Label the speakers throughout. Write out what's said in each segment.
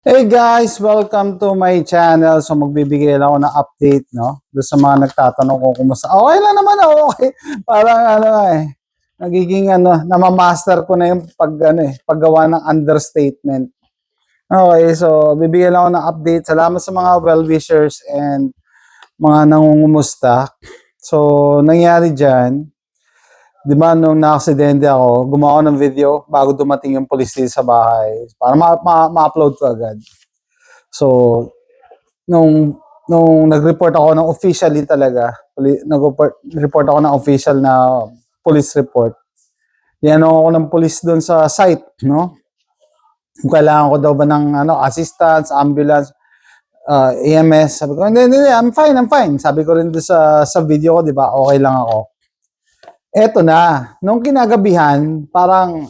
Speaker 1: Hey guys, welcome to my channel. So magbibigay lang ako ng update, no? Doon sa mga nagtatanong kung kumusta. Okay lang naman ako, okay. Parang nagiging namamaster ko na yung paggawa ng understatement. Okay, so bibigyan lang ako ng update. Salamat sa mga well-wishers and mga nangungumusta. So nangyari diyan, di ba nung na-aksidente ako, gumawa ako ng video bago dumating yung police dito sa bahay para ma-upload ko agad. So, nung nag-report ako ng officially talaga, nag-report ako ng official na police report. Yan ako ng police doon sa site, no? Kung kailangan ko daw ba ng assistance, ambulance, EMS. Sabi ko, hindi, I'm fine. Sabi ko rin doon sa video ko, di ba? Okay lang ako. Eto na, nung kinagabihan, parang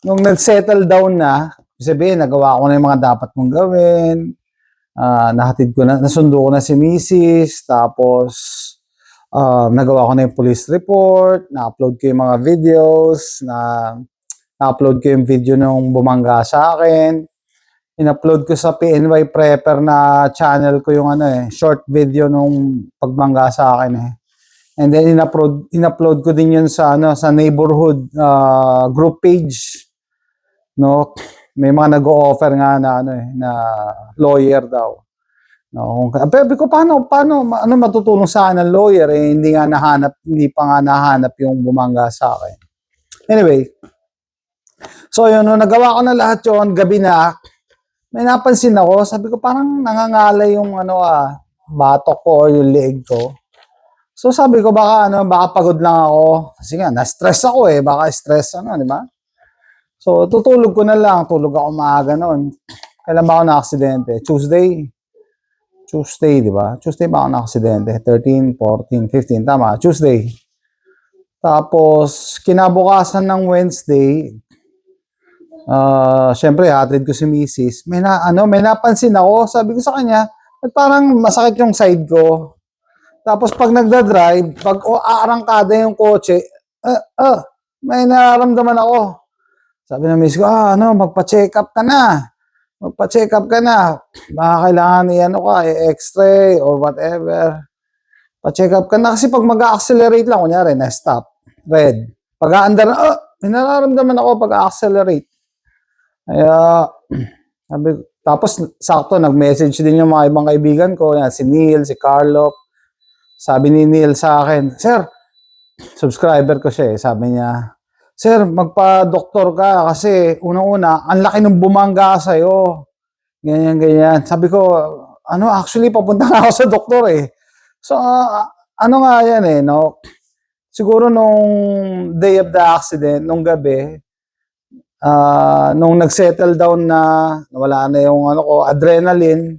Speaker 1: nung nag-settle down na, sabihin, nagawa ko na yung mga dapat mong gawin, nahatid ko na, nasundo ko na si Mrs. Tapos, nagawa ko na yung police report, na-upload ko yung mga videos, na-upload ko yung video nung bumangga sa akin, in-upload ko sa PNY Prepper na channel ko yung short video nung pagbangga sa akin eh. And then in-upload ko din yun sa sa neighborhood group page. No, may mga nag-o-offer nga na na lawyer daw. No, sabi ko paano matutulong sa akin ng lawyer eh hindi pa nga nahanap yung bumangga sa akin. Anyway, so yun, no, nagawa ko na lahat yon, gabi na. May napansin ako, sabi ko parang nangangalay yung batok ko or yung leeg ko. So sabi ko baka pagod lang ako. Kasi nga na-stress ako eh, baka stress di ba? So tutulog ko na lang, tulog ako maaga noon. Kailan ba ako na-aksidente? Tuesday, di ba? Tuesday ba ako na-aksidente? 13, 14, 15, tama, Tuesday. Tapos kinabukasan ng Wednesday, syempre hatid ko si Mrs. May napansin ako, sabi ko sa kanya, at parang masakit yung side ko. Tapos pag nagda-drive, pag aarangkada yung kotse, may nararamdaman ako. Sabi ng miss ko, magpa-check up ka na. Magpa-check up ka na. Baka kailangan i-x-ray or whatever. Pa-check up ka na kasi pag mag-accelerate lang, kunyari, na-stop, red. Pag aandar na, may nararamdaman ako pag accelerate. Kaya, tapos sakto, nag-message din yung mga ibang kaibigan ko, yan, si Neil, si Carlo. Sabi ni Neil sa akin, Sir, subscriber ko siya eh. Sabi niya, Sir, magpa-doktor ka kasi unang-una, ang laki ng bumangga sa'yo. Ganyan. Sabi ko, actually, papunta na ako sa doktor eh. So, nga yan eh, no? Siguro nung day of the accident, nung gabi, nung nag-settle down na, nawala na yung adrenaline,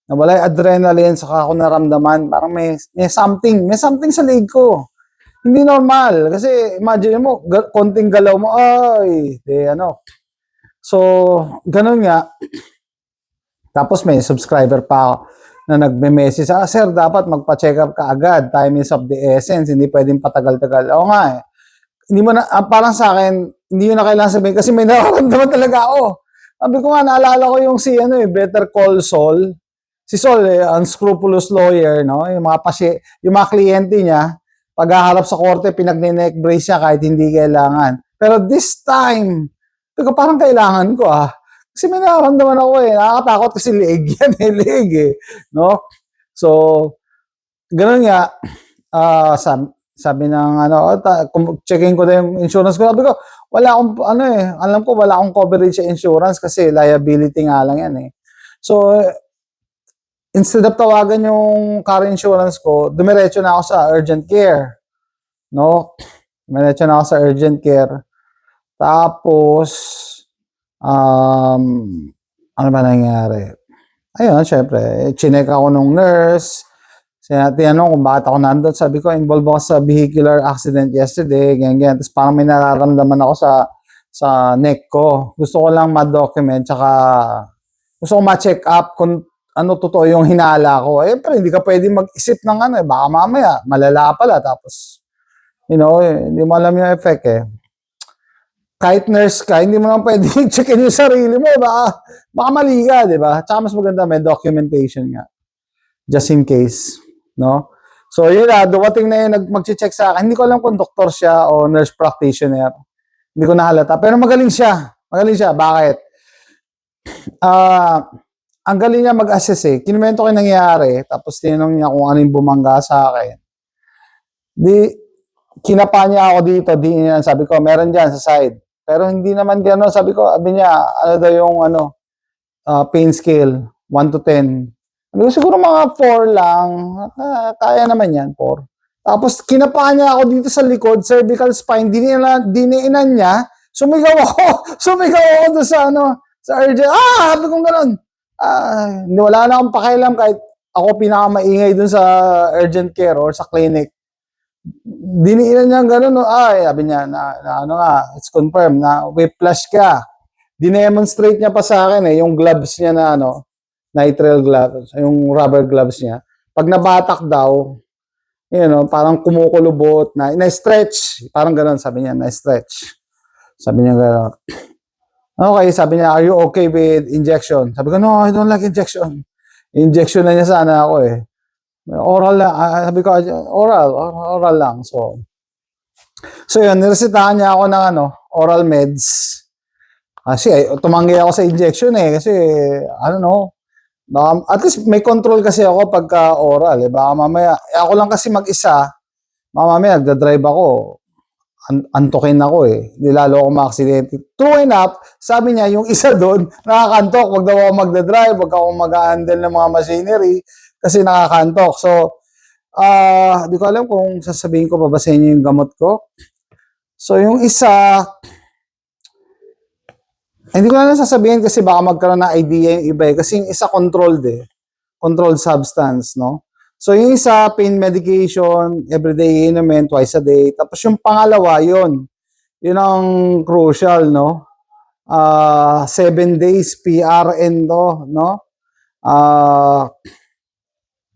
Speaker 1: nawala yung adrenaline, saka ako naramdaman, parang may something sa leg ko. Hindi normal, kasi imagine mo, konting galaw mo, So, ganun nga. Tapos may subscriber pa na nagme-message, Sir, dapat magpa-check up ka agad, time is of the essence, hindi pwedeng patagal-tagal. Oo nga eh. Hindi mo na, parang sa akin, hindi yun na kailangan sabihin, kasi may nararamdaman talaga ako. Sabi ko nga, naalala ko yung Better Call Saul. Si Saul, unscrupulous lawyer, no? Yung mga kliyente niya, paghaharap sa korte, pinag-neck brace siya kahit hindi kailangan. Pero this time, parang kailangan ko Kasi may nararamdaman ako eh. Nakakatakot kasi leeg yan eh. Leeg eh. No? So, ganun nga. Sabi ng checking ko na yung insurance ko. Sabi ko, wala akong, alam ko wala akong coverage sa insurance kasi liability nga lang yan eh. So, instead of tawagan yung car insurance ko, dumiretso na ako sa urgent care. No? Dumiretso na ako sa urgent care. Tapos, ano ba nangyari? Ayun, syempre, chinek ako nung nurse. Tinanong kung bakit ako nandun. Sabi ko, involved ako sa vehicular accident yesterday, ganyan. Tapos parang may nararamdaman ako sa neck ko. Gusto ko lang ma-document, tsaka gusto ko ma-check up kung totoo yung hinala ko. Pero hindi ka pwede mag-isip ng baka mamaya, malala pala. Tapos, hindi mo alam yung effect eh. kahit nurse ka, hindi mo naman pwede checkin yung sarili mo. Baka mali ka, di ba? Tsaka mas maganda may documentation nga. Just in case. No? So, yun na. Dumating na yun, mag-check sa akin. Hindi ko alam kung doktor siya o nurse practitioner. Hindi ko nahalata. Pero magaling siya. Magaling siya. Bakit? Ang galing niya mag-assess eh. Kinumento ko yung nangyayari. Tapos tinanong niya kung ano yung bumangga sa akin. Di, kinapa niya ako dito. Di niya, sabi ko, meron dyan sa side. Pero hindi naman gano'n. Sabi niya, ano daw yung pain scale, 1 to 10. Sabi ko, siguro mga 4 lang. Kaya naman yan, 4. Tapos, kinapa niya ako dito sa likod, cervical spine, diniinan niya. Sumigaw ako. Sumigaw ako doon sa urgent. Sabi kong gano'n. Wala na akong pakialam kahit ako pinakamaingay doon sa urgent care or sa clinic. Diniinan niya gano'n. Sabi niya, it's confirmed na whiplash ka. Dinemonstrate niya pa sa akin yung gloves niya na nitrile gloves, yung rubber gloves niya. Pag nabatak daw, parang kumukulubot na-stretch. Parang gano'n, sabi niya, na-stretch. Sabi niya gano'n. Okay, sabi niya, are you okay with injection? Sabi ko, no, I don't like injection. Injection na niya sana ako eh. Oral lang. Sabi ko, oral lang. So yun, niresetahan niya ako ng oral meds. Kasi tumanggi ako sa injection eh. Kasi, I don't know. At least may control kasi ako pagka oral. Eh. Baka mamaya, ako lang kasi mag-isa. Mamaya, nagdadrive ako. Antokin ako eh. Hindi lalo ako ma-accidente. True enough, sabi niya, yung isa doon, nakakantok. Wag daw ako magdadrive. Wag ako mag-handle ng mga machinery. Kasi nakakantok. So, di ko alam kung sasabihin ko pa ba sa inyo yung gamot ko. So, yung isa, hindi ko na lang sasabihin kasi baka magkaroon na idea yung iba eh. Kasi yung isa controlled eh. Controlled substance, no? So, yung isa, pain medication, everyday inumin, twice a day. Tapos yung pangalawa, yun ang crucial, no? 7 days PRN to, no?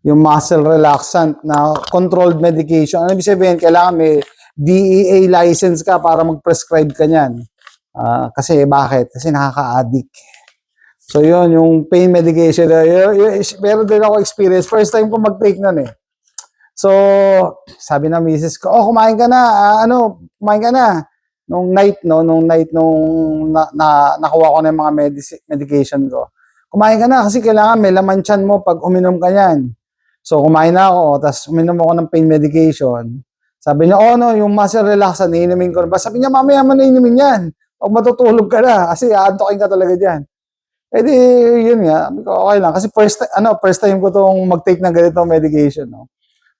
Speaker 1: Yung muscle relaxant na controlled medication. Ano ibig sabihin? Kailangan may DEA license ka para mag-prescribe ka niyan. Kasi bakit? Kasi nakaka-addict. So yun, yung pain medication. Pero din ako experience. First time ko mag-take nun eh. So, sabi ng misis ko, kumain ka na. Kumain ka na. Nung night, nakuha ko na yung mga medication ko. Kumain ka na kasi kailangan may laman tiyan mo pag uminom ka niyan. So, kumain na ako, tapos uminom ako ng pain medication. Sabi niya, yung muscle relaxant, iinumin ko na ba? Sabi niya, mamaya mo na inumin yan. Pag matutulog ka na, kasi aantokin ka talaga dyan. Eh di, yun nga, okay lang. Kasi first time ko tong mag-take ng ganitong medication, no?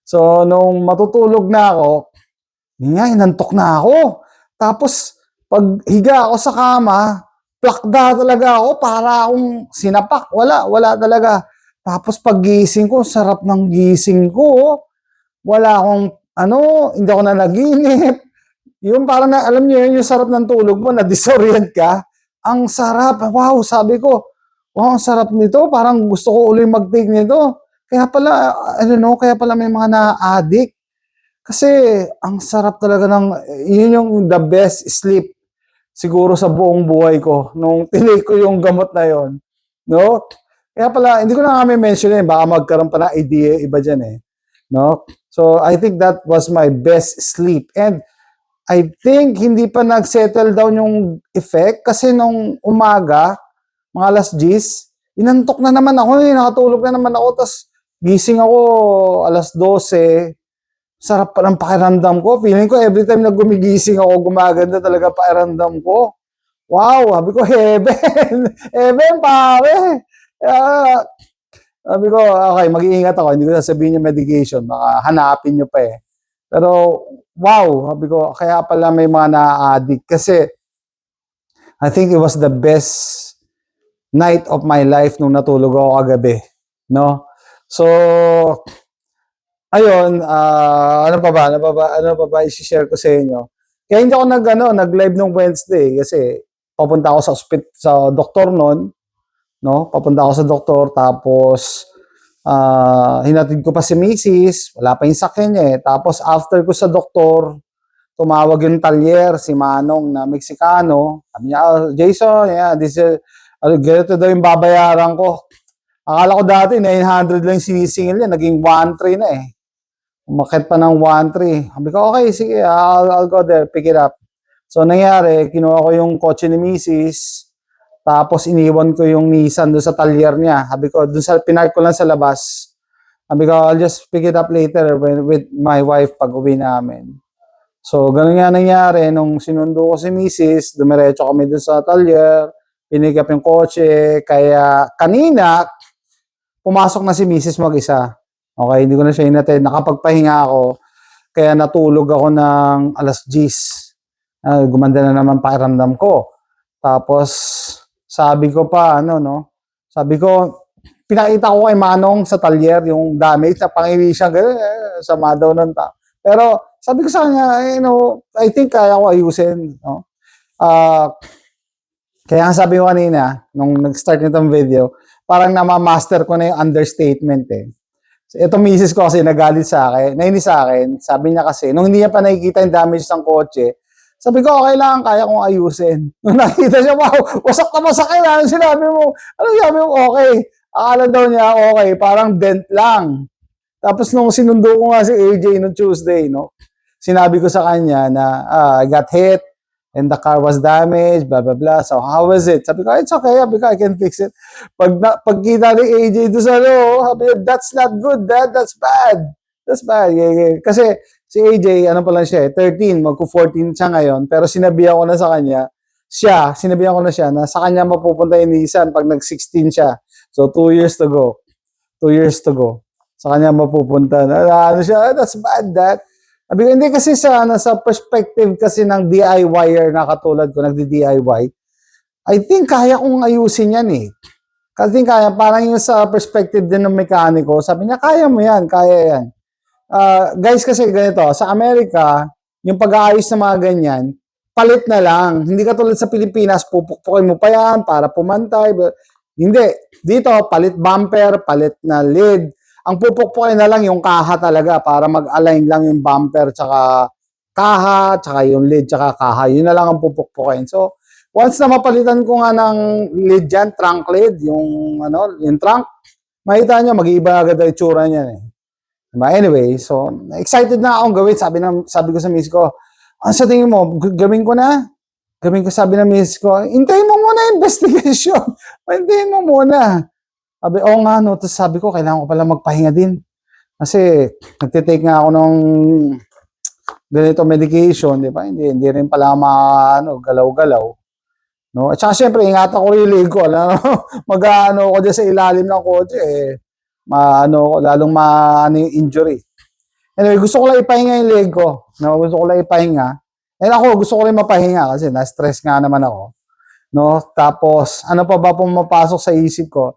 Speaker 1: So, nung matutulog na ako, yun nga, inantok na ako. Tapos, pag higa ako sa kama, plakda talaga ako, para akong sinapak. Wala talaga. Tapos pag gising ko, sarap ng gising ko. Wala akong, hindi ako na naginip. Yung parang alam niyo yung sarap ng tulog mo, na-disorient ka. Ang sarap. Wow, sabi ko, wow, ang sarap nito. Parang gusto ko ulit mag-take nito. Kaya pala, kaya pala may mga na-addict. Kasi, ang sarap talaga yun yung the best sleep siguro sa buong buhay ko. Nung tinake ko yung gamot na yon, no? Kaya pala, hindi ko na kami mention baka magkaroon pa na idea iba dyan eh. No? So, I think that was my best sleep. And, I think hindi pa nag-settle down yung effect kasi nung umaga, mga alas 10, inantok na naman ako nakatulog na naman ako, tapos gising ako alas 12, sarap pa ng pakiramdam ko. Feeling ko every time na gumigising ako, gumaganda talaga pakiramdam ko. Wow, sabi ko, heaven! Heaven, pare! Sabi ko, okay, mag-iingat ako. Hindi ko sasabihin yung medication. Baka hanapin nyo pa eh. Pero, wow, sabi ko, kaya pala may mga na-addict. Kasi, I think it was the best night of my life nung natulog ako kagabi. No? So, ayun, ano pa ba i-share ko sa inyo? Kaya hindi ako nag-live nung Wednesday kasi papunta ako sa doktor noon, no? Papunta ako sa doktor, tapos hinatid ko pa si Mrs. Wala pa yung sakyan niya eh. Tapos after ko sa doktor, tumawag yung talyer, si Manong na Meksikano. Sabi niya, "Oh, Jason, yeah, this is, ganito daw yung babayaran ko." Akala ko dati 900 lang sinisingil niya, naging 1.3 na eh. Umakit pa ng 1.3. Sabi ko, okay, sige, I'll go there, pick it up. So, nangyari, kinuha ko yung kotse ni Mrs. Tapos, iniwan ko yung Nissan doon sa talyer niya. Sabi ko, doon sa, pinark ko lang sa labas. Sabi ko, I'll just pick it up later with my wife pag uwi namin. So, ganun nga nangyari. Nung sinundo ko si Mrs., dumiretso kami doon sa talyer, pinick up yung kotse. Kaya, kanina, pumasok na si Mrs. mag-isa. Okay, hindi ko na siya hinatid. Nakapagpahinga ako. Kaya natulog ako ng alas 10. Gumanda na naman pakiramdam ko. Tapos, sabi ko pa, sabi ko, pinakita ko kay Manong sa talyer yung damage na pangiwi siya, sama daw nun ta. Pero, sabi ko sa kanya, I think kaya ko ayusin. No? Kaya sabi ko kanina, nung nag-start nitong video, parang namamaster ko na yung understatement eh. Ito misis ko kasi nagalit sa akin, nainis sa akin, sabi niya kasi, nung hindi niya pa nakikita yung damage ng kotse, sabi ko, okay lang, kaya kong ayusin. Nung nakita siya, wow, wasak na wasak eh, ano sinabi mo? Ano sinabi mo, okay. Akala daw niya, okay, parang dent lang. Tapos nung sinundo ko nga si AJ no Tuesday, sinabi ko sa kanya na, I got hit, and the car was damaged, blah, blah, blah. So, how was it? Sabi ko, it's okay, I can fix it. Pagkita ni AJ doon sa sabi ko, that's not good, Dad, that's bad. That's bad. Yeah. Kasi, si AJ, ano pa lang siya, 13, magko-14 siya ngayon, pero sinabihan ko na sa kanya, sinabihan ko na siya na sa kanya mapupunta yung Nissan pag nag-16 siya. So, 2 years to go. 2 years to go. Sa kanya mapupunta. Ano siya, that's bad, Dad. Sabi ko, hindi kasi sa perspective kasi ng DIYer na katulad ko, nagdi-DIY, I think kaya kong ayusin yan eh. Kasi kaya, parang yung sa perspective din ng mekaniko, sabi niya, kaya mo yan, kaya yan. Guys, kasi ganito, sa Amerika, yung pag-aayos ng mga ganyan, palit na lang. Hindi katulad sa Pilipinas, pupukpukin mo pa yan para pumantay. Hindi. Dito, palit bumper, palit na lid. Ang pupukpukin na lang yung kaha talaga para mag-align lang yung bumper tsaka kaha, tsaka yung lid, tsaka kaha. Yun na lang ang pupukpukin. So, once na mapalitan ko nga ng lid dyan, trunk lid, yung trunk, makita nyo, mag-iiba agad ang itsura niyan eh. Anyway, so, excited na akong gawin. Sabi ko sa miss ko, ano sa tingin mo, gawin ko na? Sabi ng miss ko, hintayin mo muna investigation. Hintayin mo muna. Sabi, oo nga, tapos sabi ko, kailangan ko pala magpahinga din. Kasi, nagtitake nga ako ng ganito medication, di ba? Hindi rin pala galaw-galaw. No? At saka, syempre, ingatan ko yung leg ko. Mag-ano ko dyan sa ilalim ng kotse, lalong yung injury. Anyway, gusto ko lang ipahinga yung leg ko. No? Gusto ko lang ipahinga. And ako, gusto ko lang mapahinga kasi na-stress nga naman ako. No? Tapos, ano pa ba pumapasok sa isip ko?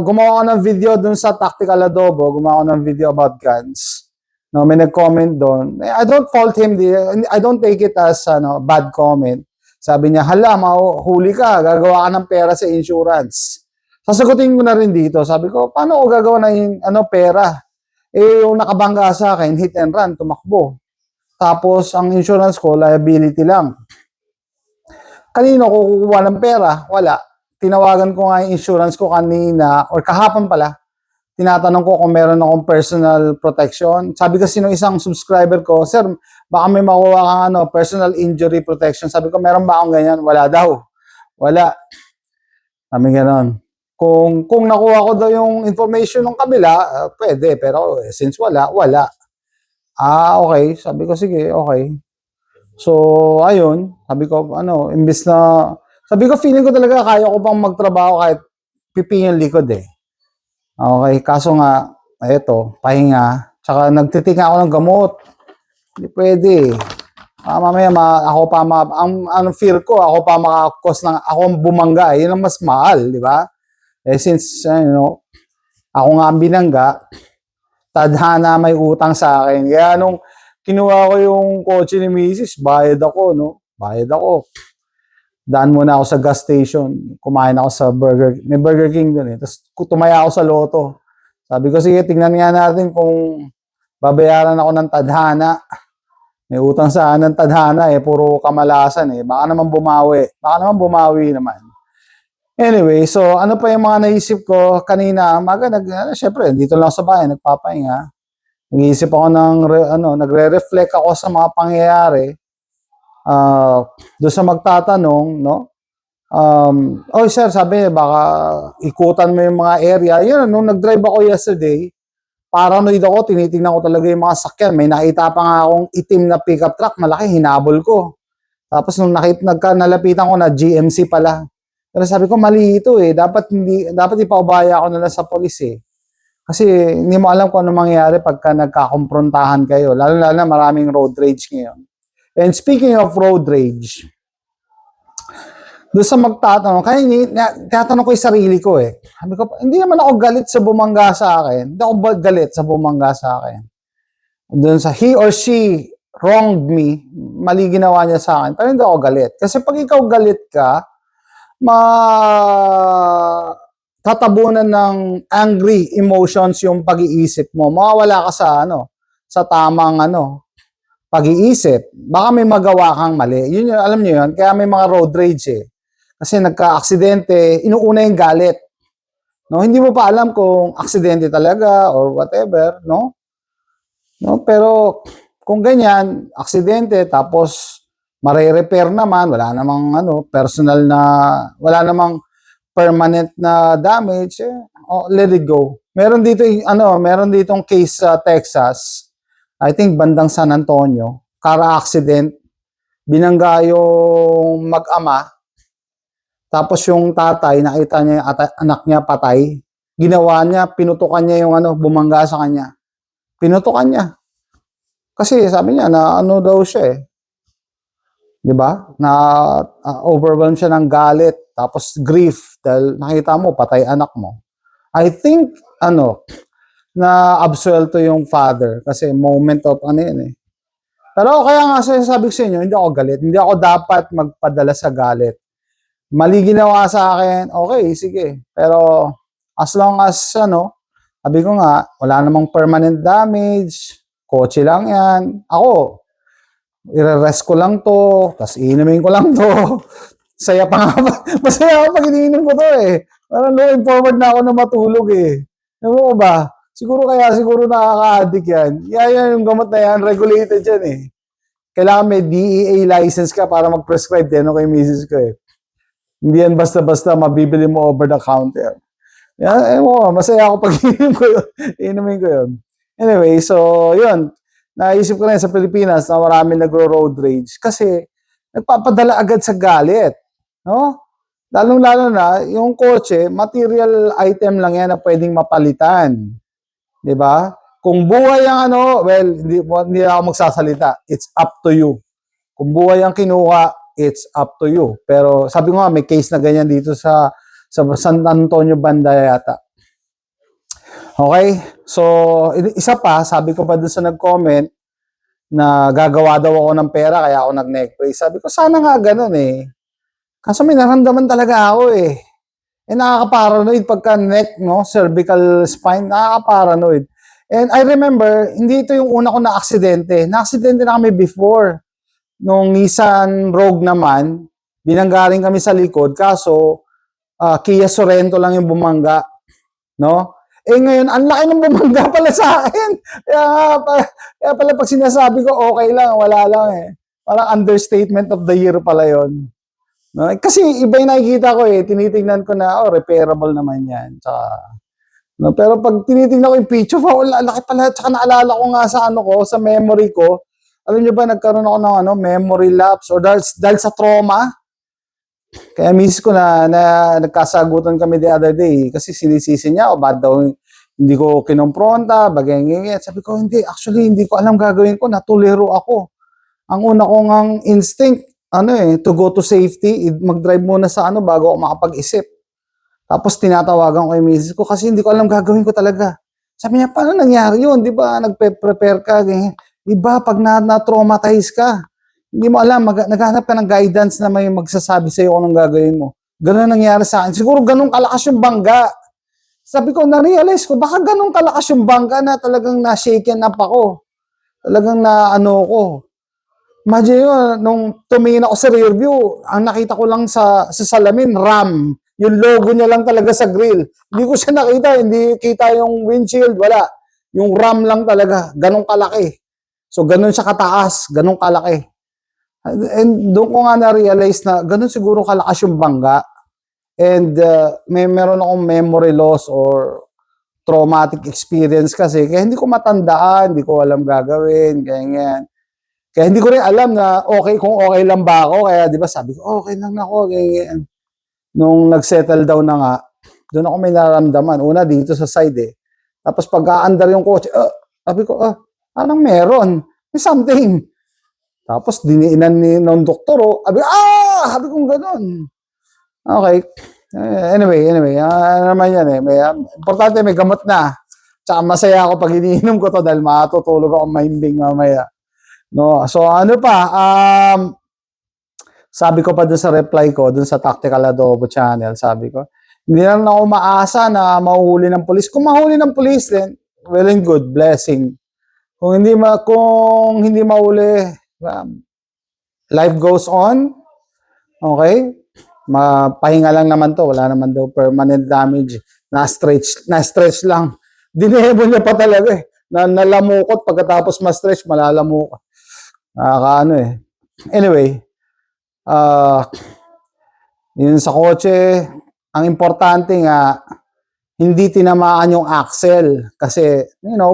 Speaker 1: Gumawa ko ng video dun sa Tactical Adobo, gumawa ko ng video about guns. No, may nag-comment doon. I don't fault him, I don't take it as bad comment. Sabi niya, hala, mahuli ka, gagawa ka ng pera sa insurance. Sasagutin ko na rin dito. Sabi ko, paano ko gagawa ng pera? Yung nakabangga sa akin, hit and run, tumakbo. Tapos, ang insurance ko, liability lang. Kanino ko kukuha ng pera? Wala. Tinawagan ko nga yung insurance ko kanina, or kahapon pala, tinatanong ko kung meron akong personal protection. Sabi kasi ng isang subscriber ko, sir, baka may makuha kang personal injury protection. Sabi ko, meron ba akong ganyan? Wala daw. Wala. Sabi ganon. Kung nakuha ko daw yung information ng kabila, pwede. Pero since wala. Okay. Sabi ko, sige, okay. So, ayun. Sabi ko, imbis na... Sabi ko, feeling ko talaga kaya ko pang magtrabaho kahit pipi yung likod eh. Okay, kaso nga, eto, pahinga. Tsaka nagtitinga ako ng gamot. Hindi pwede. Mamaya, ang fear ko, ako pa makakos ng, ako bumangga. Yun ang mas mahal, di ba? Since, ako nga ang binangga, tadhana may utang sa akin. Kaya nung kinuha ko yung kotse ni Mrs., bayad ako. Daan muna ako sa gas station, kumain ako sa may Burger King doon eh. Tapos tumaya ako sa Lotto. Sabi ko, sige, tingnan nga natin kung babayaran ako ng tadhana. May utang sa ng tadhana eh, puro kamalasan eh. Baka naman bumawi. Baka naman bumawi naman. Anyway, so ano pa yung mga naisip ko kanina, syempre, dito lang sa bahay, nagpapahinga. Nag-iisip ako nagre-reflect ako sa mga pangyayari. Doon sa magtatanong, no? Oh sir, sabi niya, baka ikutan mo yung mga area. Yun, nung nag-drive ako yesterday, paranoid ako, tinitingnan ko talaga yung mga sakyan. May nakita pa nga akong itim na pickup truck, malaki, hinabol ko. Tapos nung nalapitan ko na GMC pala. Pero sabi ko, mali ito eh. Dapat ipaubaya ako nila sa polis eh. Kasi hindi mo alam kung ano mangyayari pagka nagkakomprontahan kayo. Lalo na maraming road rage ngayon. And speaking of road rage, doon sa magtatanong, kaya tinatanong ko yung sarili ko eh. Sabi ko, hindi naman ako galit sa bumangga sa akin. Hindi ako galit sa bumangga sa akin. Doon sa he or she wronged me, mali ginawa niya sa akin, pero hindi ako galit. Kasi pag ikaw galit ka, tatabunan ng angry emotions yung pag-iisip mo. Mawawala ka sa tamang pag-iisip. Baka may magawa kang mali. Yun, alam niyo yun, kaya may mga road rage eh. Kasi nagka-aksidente, inuuna yung galit. No, hindi mo pa alam kung aksidente talaga or whatever, no? No, pero kung ganyan, aksidente tapos mare-repair naman, wala namang personal na, wala namang permanent na damage, let it go. Meron ditong case sa Texas, I think bandang San Antonio, car accident, binangga yung mag-ama, tapos yung tatay, nakita niya yung anak niya patay, ginawa niya, pinutukan niya yung bumangga sa kanya. Pinutukan niya. Kasi sabi niya na daw siya eh. 'Di ba? Na overwhelmed siya ng galit, tapos grief dahil nakita mo patay anak mo. I think na absuelto yung father kasi moment of yun eh. Pero kaya nga sabi ko sa inyo, hindi ako galit. Hindi ako dapat magpadala sa galit. Mali ginawa sa akin, okay, sige. Pero as long as sabi ko nga, wala namang permanent damage, kotse lang yan. Ako, i-rest ko lang to, tapos iinumin ko lang to. Saya pa nga, masaya ako pag iniinom ko to eh. Parang looking forward na ako na matulog eh. Ewan ko ba? Siguro nakaka-addict yan. Yan yung gamot na yan, regulated yan eh. Kailangan may DEA license ka para mag-prescribe din kay misis ko eh. Hindi yan basta-basta mabibili mo over the counter. Yan, masaya ako pag inumin ko yun. Anyway, so yun. Naisip ko rin sa Pilipinas na marami nagro-road rage kasi nagpapadala agad sa galit. No? Lalong-lalo na, yung kotse, material item lang yan na pwedeng mapalitan. 'Di ba? Kung buhay ang well, hindi ako magsasalita. It's up to you. Kung buhay ang kinuha, it's up to you. Pero sabi ko nga, may case na ganyan dito sa San Antonio banda yata. Okay? So, isa pa, sabi ko pa dun sa nag-comment na gagawa daw ako ng pera kaya ako nag-neck brace. Sabi ko, sana nga ganun eh. Kaso may naramdaman talaga ako eh. Nakaka-paranoid pagka neck, cervical spine, nakaka-paranoid. And I remember, hindi ito yung una ko na aksidente. Na-aksidente na kami before. Nung Nissan Rogue naman, binanggaling kami sa likod, kaso Kia Sorento lang yung bumangga. No? Ngayon, ang laki ng bumangga pala sa akin. Kaya pala pag sinasabi ko, okay lang, wala lang eh. Parang understatement of the year pala yon. No? Kasi iba yung nakikita ko eh, tinitingnan ko na, repairable naman yan. Pero pag tinitingnan ko yung picture, laki pala, tsaka naalala ko nga sa memory ko, alam nyo ba, nagkaroon ako ng memory lapse or dahil sa trauma. Kaya miss ko na nagkasagutan kami the other day kasi sinisisi niya o bad daw hindi ko kinompronta, bagay-ngingit. Sabi ko, hindi ko alam gagawin ko, natuliro ako. Ang una kong instinct, to go to safety, mag-drive muna sa bago ako makapag-isip. Tapos tinatawagan ko yung misis ko kasi hindi ko alam gagawin ko talaga. Sabi niya, paano nangyari yun? Di ba, nagpe-prepare ka, ganyan. Iba, pag na-traumatize ka, hindi mo alam, naghanap ka ng guidance na may magsasabi sa'yo kung anong gagawin mo. Ganun nangyari sa akin. Siguro ganun kalakas yung bangga. Sabi ko, na-realize ko, baka ganun kalakas yung bangga na talagang na-shaken up ako. Talagang ko. Imagine nyo, nung tumingin ako sa rear view, ang nakita ko lang sa salamin, RAM. Yung logo niya lang talaga sa grill. Hindi ko siya nakita, hindi kita yung windshield, wala. Yung RAM lang talaga, ganun kalaki. So, ganun siya kataas, ganun kalaki. And doon ko nga na-realize na ganun siguro kalakas yung bangga. And meron akong memory loss or traumatic experience kasi. Kaya hindi ko matandaan, hindi ko alam gagawin, ganyan. Kaya hindi ko rin alam na okay kung okay lang ba ako. Kaya 'di ba sabi ko, okay lang ako. Ganyan. Nung nag-settle down na nga, doon ako may nararamdaman. Una dito sa side eh. Tapos pag-aandar yung kotse, sabi ko, anong meron? May something. Tapos diniinan ng doktor, sabi ko gano'n. Okay. Anyway, ano naman yan eh. Importante may gamot na. Tsaka masaya ako pag iniinom ko to dahil matutulog ako mahimbing mamaya. No, so ano pa, sabi ko pa dun sa reply ko, dun sa Tactical Adobo channel, sabi ko, hindi lang ako maasa na mahuhuli ng pulis. Kung mahuli ng pulis, then, well and good, blessing. Kung hindi mahuli, life goes on, okay? Mapahinga lang naman to, wala naman daw permanent damage, na-stretch lang. Dinebo niya pa talaga eh, nalamukot pagkatapos ma-stretch, malalamukot. Anyway, yun sa kotse, ang importante nga, hindi tinamaan yung axle. Kasi,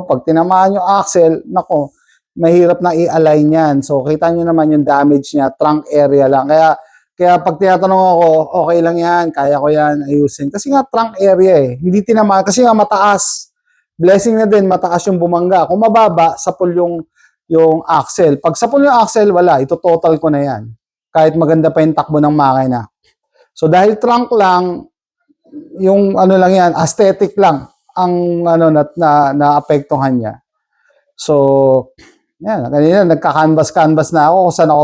Speaker 1: pag tinamaan yung axle, nako, mahirap na i-align yan. So, kita nyo naman yung damage niya, trunk area lang. Kaya pag tinatanong ako, okay lang yan, kaya ko yan, ayusin. Kasi nga, trunk area eh. Hindi tinamaan, kasi nga mataas. Blessing na din, mataas yung bumangga. Kung mababa, sapul yung axle. Pag sapul yung axle, wala. Ito total ko na yan. Kahit maganda pa yung takbo ng makina. So dahil trunk lang, yung ano lang yan, aesthetic lang ang naapektuhan niya. So, yan, kanina nagka-canvas na ako kung saan ako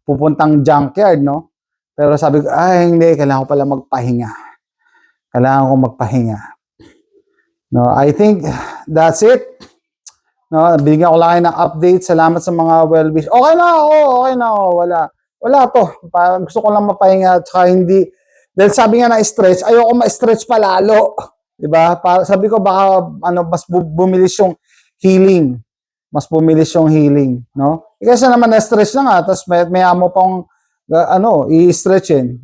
Speaker 1: pupuntang junkyard, no? Pero sabi ko, hindi, kailangan ko pala magpahinga. Kailangan ko magpahinga. No, I think that's it. No, binigyan ko lang kayo ng update. Salamat sa mga well-wish. Okay na ako. Wala to. Gusto ko lang mapahinga at saka hindi. Dahil sabi nga na stretch, ayoko ma-stretch pa lalo. Diba? Sabi ko baka mas bumilis yung healing. Mas bumilis yung healing. No? Kasi naman na-stretch na nga, tapos may amo pang i-stretchin.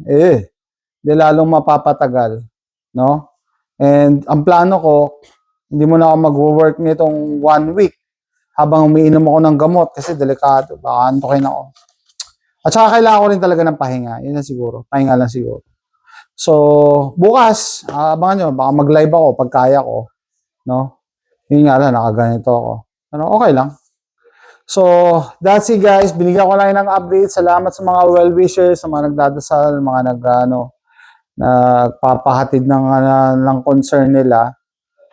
Speaker 1: Di lalong mapapatagal. No? And ang plano ko, hindi mo na ako mag-work nitong 1 week habang umiinom ako ng gamot kasi delikado. Baka antokin ako. At saka kailangan ko rin talaga ng pahinga. Yun na siguro. Pahinga lang siguro. So, bukas, abangan nyo, baka mag-live ako pag kaya ko. No? Yun nga lang, nakaganito ako. Okay lang. So, that's it guys. Binigyan ko lang ng update. Salamat sa mga well-wishers, sa mga nagdadasal, mga nagpapahatid ng concern nila.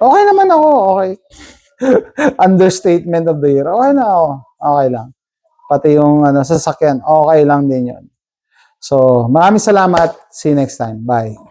Speaker 1: Okay naman ako, okay. Understatement of the year. Okay na ako. Okay lang. Pati yung sasakyan, okay lang din yun. So, maraming salamat. See you next time. Bye.